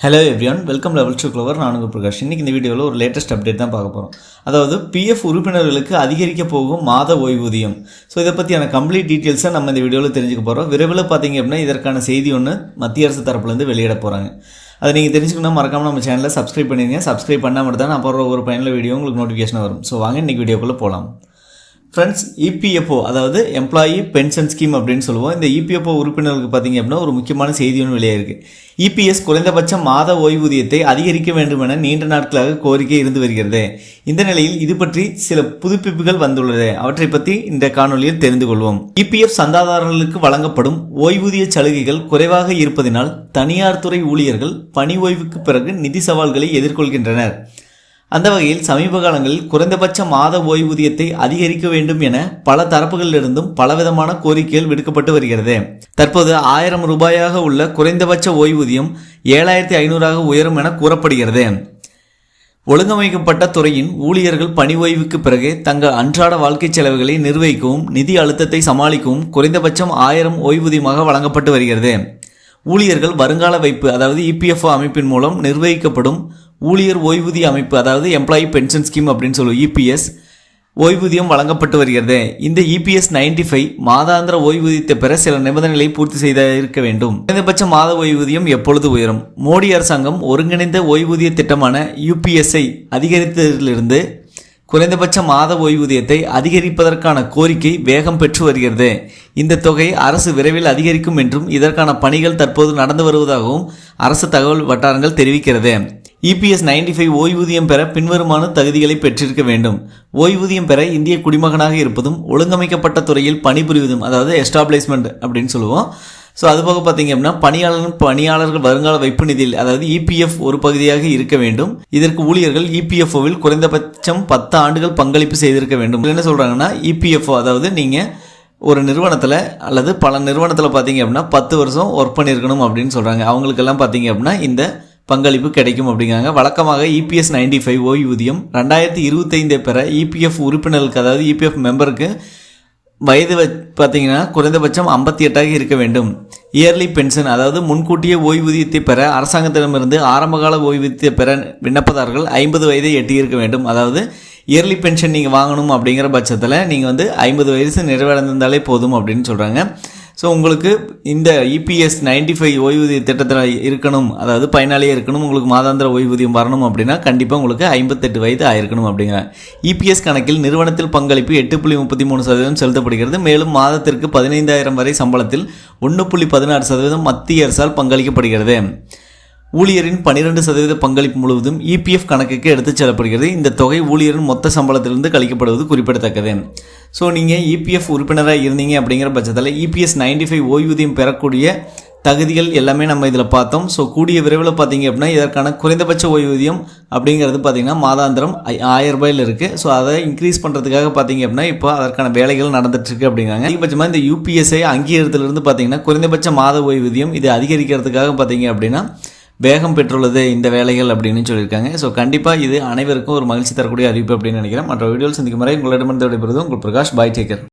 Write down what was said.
Hello everyone, welcome level to clover. நான் உங்கள் பிரகாஷ். இன்றைக்கி இந்த வீடியோவில் ஒரு லேட்டஸ்ட் அப்டேட் தான் பார்க்க போகிறோம். அதாவது பிஎஃப் உறுப்பினர்களுக்கு அதிகரிக்க போகும் மாத ஓய்வூதியம். ஸோ இதை பற்றியான கம்ப்ளீட் டீட்டெயில்ஸை நம்ம இந்த வீடியோவில் தெரிஞ்சுக்க போகிறோம். விரைவில் பார்த்தீங்க அப்படின்னா இதற்கான செய்தி ஒன்று மத்திய அரசு தரப்புலேருந்து வெளியிட போகிறாங்க. அதை நீங்கள் தெரிஞ்சுக்கணும், மறக்காமல் நம்ம சேனலை சப்ஸ்கிரைப் பண்ணிடுங்க. சப்ஸ்கிரைப் பண்ணால் மட்டும் தான் நான் போகிற ஒரு பயனுள்ள வீடியோ உங்களுக்கு நோட்டிஃபிகேஷன் வரும். ஸோ வாங்க இன்றைக்கி வீடியோக்குள்ளே போகலாம். ஃப்ரெண்ட்ஸ், இபிஎஃப்ஓ அதாவது எம்ப்ளாயி பென்ஷன் ஸ்கீம் அப்படின்னு சொல்லுவோம். இந்த இபிஎஃப்ஓ உறுப்பினர்களுக்கு பார்த்தீங்க அப்படின்னா ஒரு முக்கியமான செய்தி ஒன்று வெளியாயிருக்கு. இபிஎஸ் குறைந்தபட்ச மாத ஓய்வூதியத்தை அதிகரிக்க வேண்டும் என நீண்ட நாட்களாக கோரிக்கை இருந்து வருகிறது. இந்த நிலையில் இது பற்றி சில புதுப்பிப்புகள் வந்துள்ளது. அவற்றை பற்றி இந்த காணொலியில் தெரிந்து கொள்வோம். இபிஎஃப் சந்தாதாரர்களுக்கு வழங்கப்படும் ஓய்வூதிய சலுகைகள் குறைவாக இருப்பதனால் தனியார் துறை ஊழியர்கள் பணி ஓய்வுக்கு பிறகு நிதி சவால்களை எதிர்கொள்கின்றனர். அந்த வகையில் சமீப காலங்களில் குறைந்தபட்ச மாத ஓய்வூதியத்தை அதிகரிக்க வேண்டும் என பல தரப்புகளிலிருந்தும் பலவிதமான கோரிக்கைகள் விடுக்கப்பட்டு வருகிறது. தற்போது 1000 ரூபாயாக உள்ள குறைந்தபட்ச ஓய்வூதியம் 7500 உயரும் என கூறப்படுகிறது. ஒழுங்கமைக்கப்பட்ட துறையின் ஊழியர்கள் பணி ஓய்வுக்கு பிறகு தங்கள் அன்றாட வாழ்க்கை செலவுகளை நிர்வகிக்கவும் நிதி அழுத்தத்தை சமாளிக்கவும் குறைந்தபட்சம் 1000 ஓய்வூதியமாக வழங்கப்பட்டு வருகிறது. ஊழியர்கள் வருங்கால வைப்பு அதாவது இபிஎஃப்ஓ அமைப்பின் மூலம் நிர்வகிக்கப்படும் ஊழியர் ஓய்வூதிய அமைப்பு அதாவது எம்ப்ளாயி பென்ஷன் ஸ்கீம் அப்படின்னு சொல்லுவோம் இபிஎஸ் ஓய்வூதியம் வழங்கப்பட்டு வருகிறது. இந்த இபிஎஸ் 95 மாதாந்திர ஓய்வூதியத்தை பெற சில நிபந்தனைகளை பூர்த்தி செய்த இருக்க வேண்டும். குறைந்தபட்ச மாத ஓய்வூதியம் எப்பொழுது உயரும்? மோடி அரசாங்கம் ஒருங்கிணைந்த ஓய்வூதிய திட்டமான யூபிஎஸ்ஐ அதிகரித்ததிலிருந்து குறைந்தபட்ச மாத ஓய்வூதியத்தை அதிகரிப்பதற்கான கோரிக்கை வேகம் பெற்று வருகிறது. இந்த தொகை அரசு விரைவில் அதிகரிக்கும் என்றும் இதற்கான பணிகள் தற்போது நடந்து வருவதாகவும் அரசு தகவல் வட்டாரங்கள் தெரிவிக்கிறது. இபிஎஸ் 95 ஓய்வூதியம் பெற பின்வருமான தகுதிகளை பெற்றிருக்க வேண்டும். ஓய்வூதியம் பெற இந்திய குடிமகனாக இருப்பதும் ஒழுங்கமைக்கப்பட்ட துறையில் பணிபுரிவதும் அதாவது எஸ்டாப்ளிஷ்மெண்ட் அப்படின்னு சொல்லுவோம். ஸோ அதுபோக பார்த்தீங்க அப்படின்னா பணியாளர்கள் வருங்கால வைப்பு நிதியில் அதாவது இபிஎஃப் ஒரு பகுதியாக இருக்க வேண்டும். இதற்கு ஊழியர்கள் இபிஎஃப்ஓவில் குறைந்தபட்சம் 10 ஆண்டுகள் பங்களிப்பு செய்திருக்க வேண்டும். என்ன சொல்கிறாங்கன்னா இபிஎஃப்ஓ அதாவது நீங்கள் ஒரு நிறுவனத்தில் அல்லது பல நிறுவனத்தில் பார்த்தீங்க அப்படின்னா 10 வருஷம் ஒர்க் பண்ணியிருக்கணும் அப்படின்னு சொல்கிறாங்க. அவங்களுக்கெல்லாம் பார்த்தீங்க அப்படின்னா இந்த பங்களிப்பு கிடைக்கும் அப்படிங்கிறாங்க. வழக்கமாக இபிஎஸ் 95 ஓய்வூதியம் 2025 பெற இபிஎஃப் உறுப்பினர்களுக்கு அதாவது இபிஎஃப் மெம்பருக்கு வயது பார்த்தீங்கன்னா குறைந்தபட்சம் 58 இருக்க வேண்டும். இயர்லி பென்ஷன் அதாவது முன்கூட்டிய ஓய்வூதியத்தை பெற அரசாங்கத்திடமிருந்து ஆரம்பகால ஓய்வூதியத்தை பெற விண்ணப்பதாரர்கள் 50 வயதை எட்டியிருக்க வேண்டும். அதாவது இயர்லி பென்ஷன் நீங்கள் வாங்கணும் அப்படிங்கிற பட்சத்தில் நீங்கள் 50 வயசு நிறைவடைந்தாலே போதும் அப்படின்னு சொல்கிறாங்க. ஸோ உங்களுக்கு இந்த இபிஎஸ் 95 ஓய்வூதிய திட்டத்தில் இருக்கணும், அதாவது பயனாளியாக இருக்கணும், உங்களுக்கு மாதாந்திர ஓய்வூதியம் வரணும் அப்படின்னா கண்டிப்பாக உங்களுக்கு 58 வயது ஆயிருக்கணும் அப்படிங்கிறாங்க. இபிஎஸ் கணக்கில் நிறுவனத்தில் பங்களிப்பு 8.33% செலுத்தப்படுகிறது. மேலும் மாதத்திற்கு 15,000 வரை சம்பளத்தில் 1.16% மத்திய அரசால் பங்களிக்கப்படுகிறது. ஊழியரின் 12% பங்களிப்பு முழுவதும் இபிஎஃப் கணக்குக்கு எடுத்துச் செல்லப்படுகிறது. இந்த தொகை ஊழியரின் மொத்த சம்பளத்திலிருந்து கழிக்கப்படுவது குறிப்பிடத்தக்கது. ஸோ நீங்கள் இபிஎஃப் உறுப்பினராக இருந்தீங்க அப்படிங்கிற பட்சத்தில் இபிஎஸ் 95 ஓய்வூதியம் பெறக்கூடிய தகுதிகள் எல்லாமே நம்ம இதில் பார்த்தோம். ஸோ கூடிய விரைவில் பார்த்தீங்க அப்படின்னா இதற்கான குறைந்தபட்ச ஓய்வூதியம் அப்படிங்கிறது பார்த்தீங்கன்னா மாதாந்திரம் 1000 ரூபாயில் இருக்குது. ஸோ அதை இன்க்ரீஸ் பண்ணுறதுக்காக பார்த்தீங்க அப்படின்னா இப்போ அதற்கான வேலைகள் நடந்துட்டுருக்கு அப்படிங்கிறாங்க. அதிகபட்சமாக இந்த யூபிஎஸ்ஐ அங்கீகாரத்திலிருந்து பார்த்தீங்கன்னா குறைந்தபட்ச மாத ஓய்வூதியம் இது அதிகரிக்கிறதுக்காக பார்த்தீங்க அப்படின்னா வேகம் பெற்றுள்ளது இந்த வேலைகள் அப்படின்னு சொல்லியிருக்காங்க. ஸோ கண்டிப்பாக இது அனைவருக்கும் ஒரு மகிழ்ச்சி தரக்கூடிய அறிவிப்பு அப்படின்னு நினைக்கிறேன். மற்ற வீடியோவில் சந்திக்கும் வரை உங்களிடமிருந்து விடைபெறுவது உங்கள் பிரகாஷ். பாய், டேக் கேர்.